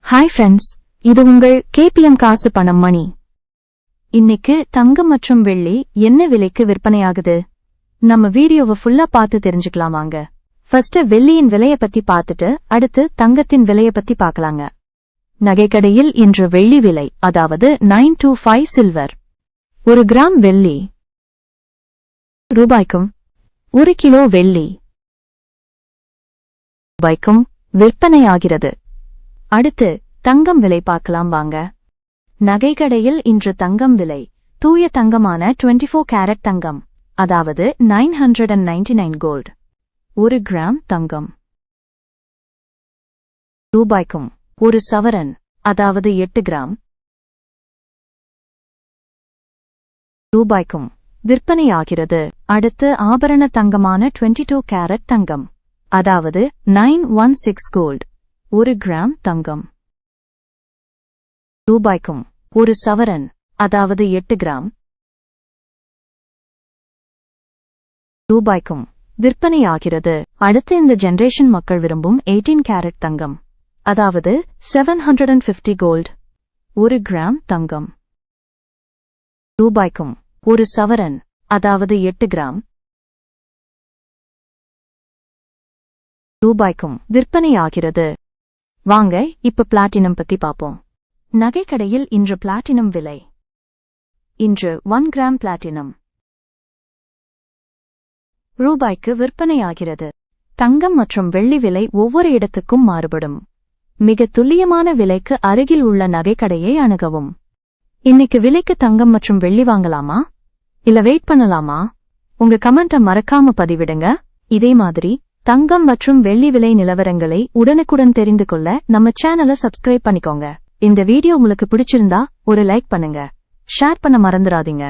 Hi friends, இது உங்கள் KPM காசு பணம் மணி. இன்னைக்கு தங்கம் மற்றும் வெள்ளி என்ன விலைக்கு விற்பனையாகுது? நம்ம வீடியோவை ஃபுல்லா பார்த்து தெரிஞ்சுக்கலாம் வாங்க. ஃபர்ஸ்ட் வெள்ளியின் விலையை பத்தி பார்த்துட்டு அடுத்து தங்கத்தின் விலையை பத்தி பார்க்கலாங்க. நகைக்கடையில் இன்று வெள்ளி விலை, அதாவது 925 சில்வர். 1 கிராம் வெள்ளி ரூபாய்க்கும், 1 கிலோ வெள்ளி ரூபாய்க்கும் விற்பனையாகிறது. அடுத்து தங்கம் விலை பார்க்கலாம் வாங்க. நகைக்கடையில் இன்று தங்கம் விலை, தூய தங்கமான 24 கேரட் தங்கம், அதாவது 999 கோல்ட், 1 கிராம் தங்கம் ரூபாய்க்கும், 1 சவரன், அதாவது 8 கிராம் ரூபாய்க்கும் விற்பனையாகிறது. அடுத்து ஆபரண தங்கமான 22 கேரட் தங்கம், அதாவது 916 கோல்ட், 1 கிராம் தங்கம் ரூபாய்க்கும், 1 சவரன், அதாவது 8 கிராம் ரூபாய்க்கும் விற்பனையாகிறது. அடுத்து இந்த ஜெனரேஷன் மக்கள் விரும்பும் 18 கேரட் தங்கம், அதாவது 750 கோல்ட், 1 கிராம் தங்கம் ரூபாய்க்கும், 1 சவரன், அதாவது 8 கிராம் ரூபாய்க்கும் விற்பனையாகிறது. வாங்க இப்ப பிளாட்டினம் பத்தி பாப்போம். நகைக்கடையில் இன்று பிளாட்டினம் விலை, இன்று 1 கிராம் பிளாட்டினம் ரூபாய்க்கு விற்பனையாகிறது. தங்கம் மற்றும் வெள்ளி விலை ஒவ்வொரு இடத்துக்கும் மாறுபடும். மிக துல்லியமான விலைக்கு அருகில் உள்ள நகைக்கடையை அணுகவும். இன்னைக்கு விலைக்கு தங்கம் மற்றும் வெள்ளி வாங்கலாமா இல்ல வெயிட் பண்ணலாமா? உங்க கமெண்ட்டை மறக்காம பதிவிடுங்க. இதே மாதிரி தங்கம் மற்றும் வெள்ளி விலை நிலவரங்களை உடனுக்குடன் தெரிந்து கொள்ள நம்ம சேனலை சப்ஸ்கிரைப் பண்ணிக்கோங்க. இந்த வீடியோ உங்களுக்கு பிடிச்சிருந்தா ஒரு லைக் பண்ணுங்க, ஷேர் பண்ண மறந்துடாதீங்க.